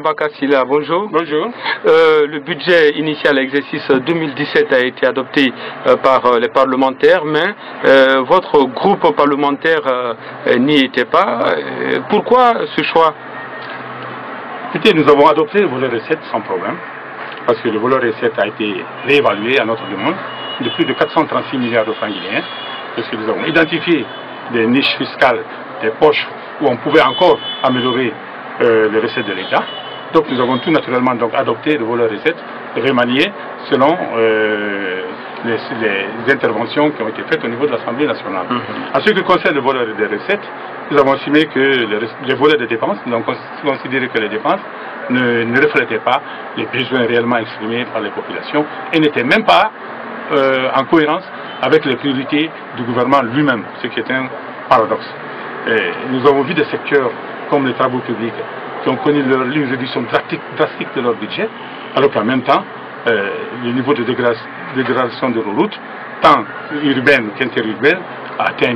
Bakassila, bonjour. Bonjour. Le budget initial exercice 2017 a été adopté par les parlementaires, mais votre groupe parlementaire n'y était pas. Pourquoi ce choix? Écoutez, nous avons adopté le volet recettes sans problème, parce que le volet recettes a été réévalué à notre demande de plus de 436 milliards de francs guinéens, parce que nous avons identifié des niches fiscales, des poches où on pouvait encore améliorer les recettes de l'État. Donc nous avons tout naturellement adopté le volet recettes remanié selon les interventions qui ont été faites au niveau de l'Assemblée nationale. En ce qui concerne le volet des recettes, nous avons estimé que les volets de dépenses, nous avons considéré que les dépenses ne reflétaient pas les besoins réellement exprimés par les populations et n'étaient même pas en cohérence avec les priorités du gouvernement lui-même, ce qui est un paradoxe. Et nous avons vu des secteurs comme les travaux publics qui ont connu une réduction drastique de leur budget, alors qu'en même temps, le niveau de dégradation de nos routes, tant urbaines qu'interurbaines, a atteint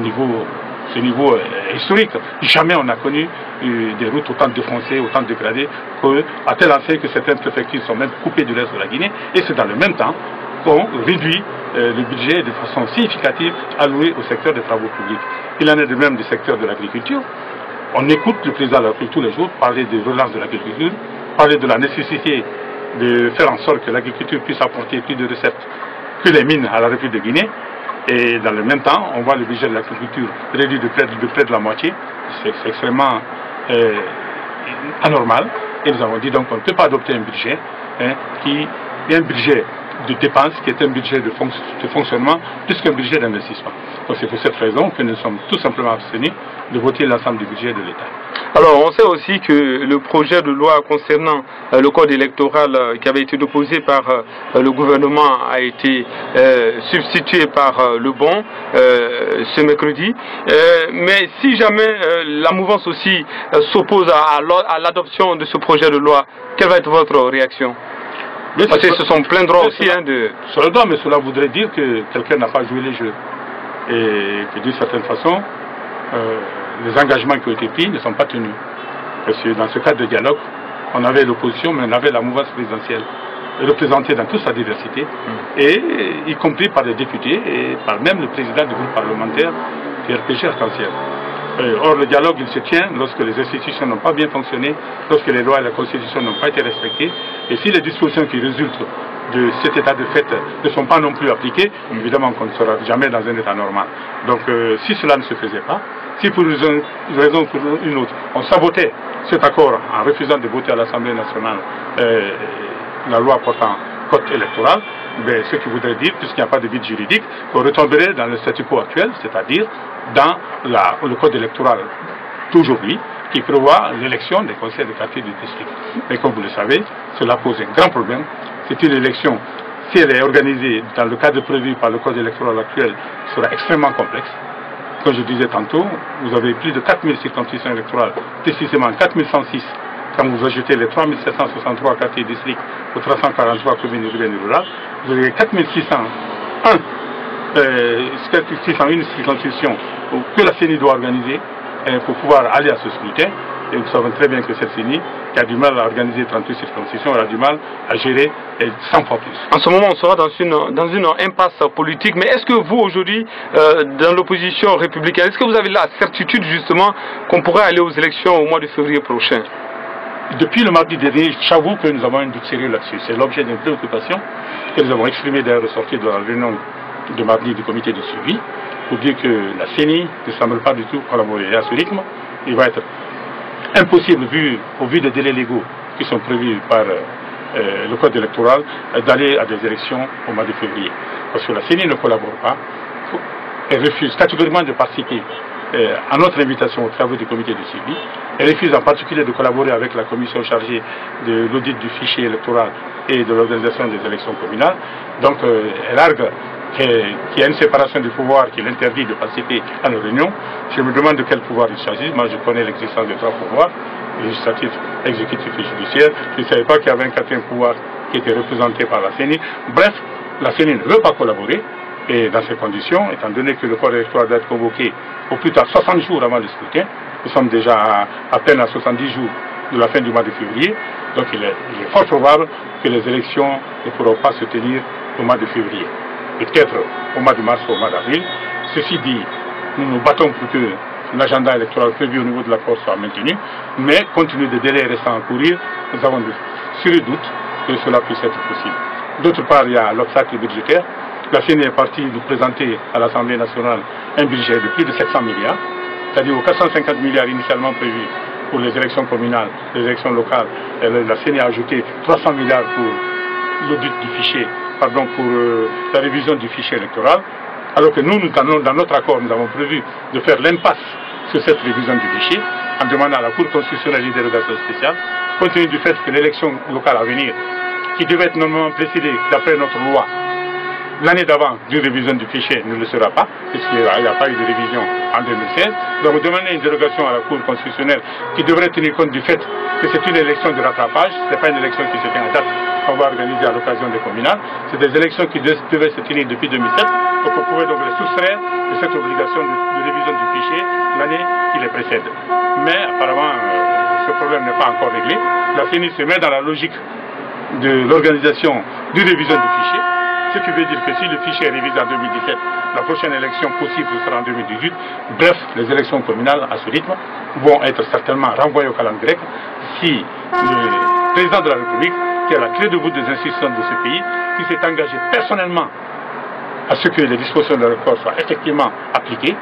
ce niveau historique. Jamais on n'a connu des routes autant défoncées, autant dégradées, à tel enseigne que certaines préfectures sont même coupées du reste de la Guinée, et c'est dans le même temps qu'on réduit le budget de façon significative alloué au secteur des travaux publics. Il en est de même du secteur de l'agriculture. On écoute le président de la République tous les jours parler de relance de l'agriculture, parler de la nécessité de faire en sorte que l'agriculture puisse apporter plus de recettes que les mines à la République de Guinée. Et dans le même temps, on voit le budget de l'agriculture réduit de près de la moitié. C'est extrêmement anormal. Et nous avons dit donc qu'on ne peut pas adopter un budget qui est un budget de dépenses qui est un budget de fonctionnement plus qu'un budget d'investissement. Donc c'est pour cette raison que nous sommes tout simplement abstenus de voter l'ensemble du budget de l'État. Alors on sait aussi que le projet de loi concernant le code électoral qui avait été déposé par le gouvernement a été substitué par le bon ce mercredi. Mais si jamais la mouvance aussi s'oppose à l'adoption de ce projet de loi, quelle va être votre réaction? Parce qu'ils se sont plein droit aussi de... Sur le droit, mais cela voudrait dire que quelqu'un n'a pas joué les jeux. Et que d'une certaine façon, les engagements qui ont été pris ne sont pas tenus. Parce que dans ce cadre de dialogue, on avait l'opposition, mais on avait la mouvance présidentielle représentée dans toute sa diversité, et y compris par les députés et par même le président du groupe parlementaire du RPG Arc-en-Ciel. Or, le dialogue, il se tient lorsque les institutions n'ont pas bien fonctionné, lorsque les lois et la Constitution n'ont pas été respectées, et si les dispositions qui résultent de cet état de fait ne sont pas non plus appliquées, évidemment qu'on ne sera jamais dans un état normal. Donc, si cela ne se faisait pas, si pour une raison ou pour une autre, on sabotait cet accord en refusant de voter à l'Assemblée nationale la loi portant code électoral, mais ce qui voudrait dire, puisqu'il n'y a pas de vide juridique, qu'on retomberait dans le statu quo actuel, c'est-à-dire dans le code électoral d'aujourd'hui, qui prévoit l'élection des conseils de quartier du district. Mais comme vous le savez, cela pose un grand problème. C'est une élection, si elle est organisée dans le cadre prévu par le code électoral actuel, sera extrêmement complexe. Comme je disais tantôt, vous avez plus de 4000 circonscriptions électorales, précisément 4106. Quand vous ajoutez les 3763 quartiers districts aux 343 communes urbaines et rurales, vous avez 4601 circonscriptions que la CENI doit organiser pour pouvoir aller à ce scrutin. Et nous savons très bien que cette CENI, qui a du mal à organiser 38 circonscriptions, elle a du mal à gérer 100 fois plus. En ce moment, on sera dans une impasse politique. Mais est-ce que vous, aujourd'hui, dans l'opposition républicaine, est-ce que vous avez la certitude, justement, qu'on pourrait aller aux élections au mois de février prochain? Depuis le mardi dernier, j'avoue que nous avons un doute sérieux là-dessus. C'est l'objet d'une préoccupation que nous avons exprimée d'ailleurs ressortie de la réunion de mardi du comité de suivi, pour dire que la CENI ne semble pas du tout collaborer. Et à ce rythme, il va être impossible, au vu des délais légaux qui sont prévus par le code électoral, d'aller à des élections au mois de février. Parce que la CENI ne collabore pas, elle refuse catégoriquement de participer à notre invitation aux travaux du comité de suivi. Elle refuse en particulier de collaborer avec la commission chargée de l'audit du fichier électoral et de l'organisation des élections communales. Donc elle argue qu'il y a une séparation du pouvoir qui l'interdit de participer à nos réunions. Je me demande de quel pouvoir il s'agit. Moi je connais l'existence de 3 pouvoirs, législatif, exécutif et judiciaire. Je ne savais pas qu'il y avait un 4e pouvoir qui était représenté par la CENI. Bref, la CENI ne veut pas collaborer. Et dans ces conditions, étant donné que le corps électoral doit être convoqué au plus tard 60 jours avant le scrutin, nous sommes déjà à peine à 70 jours de la fin du mois de février, Donc il est fort probable que les élections ne pourront pas se tenir au mois de février. Peut-être au mois de mars ou au mois d'avril. Ceci dit, nous nous battons pour que l'agenda électoral prévu au niveau de l'accord soit maintenu, mais compte tenu des délais restants à courir, nous avons de sérieux doutes que cela puisse être possible. D'autre part, il y a l'obstacle budgétaire. La CENI est partie nous présenter à l'Assemblée nationale un budget de plus de 700 milliards, c'est-à-dire aux 450 milliards initialement prévus pour les élections communales, les élections locales. La CENI a ajouté 300 milliards pour l'audit du fichier, pardon, pour la révision du fichier électoral, alors que nous, dans notre accord, nous avons prévu de faire l'impasse sur cette révision du fichier en demandant à la Cour constitutionnelle une dérogation spéciale, compte tenu du fait que l'élection locale à venir, qui devait être normalement précédée d'après notre loi, l'année d'avant d'une révision du fichier ne le sera pas, puisqu'il n'y a pas eu de révision en 2016. Nous avons demandé une dérogation à la Cour constitutionnelle qui devrait tenir compte du fait que c'est une élection de rattrapage, ce n'est pas une élection qui se tient à date qu'on va organiser à l'occasion des communales, c'est des élections qui devaient se tenir depuis 2007, donc on pouvait donc les soustraire de cette obligation de révision du fichier l'année qui les précède. Mais apparemment, ce problème n'est pas encore réglé. La CENI se met dans la logique de l'organisation d'une révision du fichier, ce qui veut dire que si le fichier est révisé en 2017, la prochaine élection possible sera en 2018. Bref, les élections communales à ce rythme vont être certainement renvoyées au calendrier grec si le président de la République, qui a la clé de voûte des institutions de ce pays, qui s'est engagé personnellement à ce que les dispositions de l'accord soient effectivement appliquées,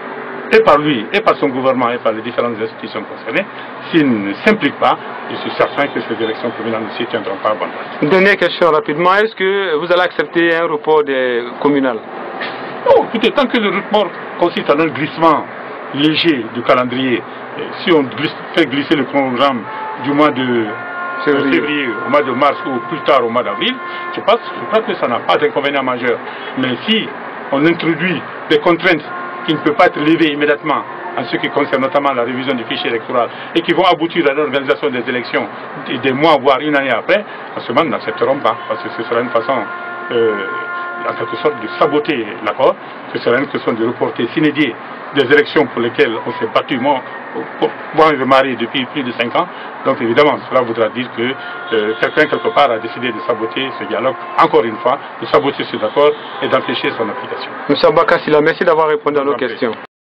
et par lui, et par son gouvernement, et par les différentes institutions concernées, s'il ne s'implique pas, je suis certain que ces élections communales ne s'y tiendront pas à bonne date. Une dernière question rapidement, est-ce que vous allez accepter un report des communales? Non, écoutez, tant que le report consiste en un glissement léger du calendrier, si on fait glisser le chronogramme du mois de février au mois de mars ou plus tard au mois d'avril, je crois que ça n'a pas d'inconvénient majeur. Mais si on introduit des contraintes qui ne peuvent pas être levées immédiatement en ce qui concerne notamment la révision du fichier électoral et qui vont aboutir à l'organisation des élections des mois, voire une année après, en ce moment, nous n'accepterons pas, parce que ce sera une façon, en quelque sorte, de saboter l'accord. Ce sera une question de reporter sine die des élections pour lesquelles on s'est battu, moi et le mari, depuis plus de 5 ans. Donc évidemment, cela voudra dire que quelqu'un quelque part a décidé de saboter ce dialogue, encore une fois, de saboter cet accord et d'empêcher son application. M. Abba Kassila, merci d'avoir répondu à nos questions.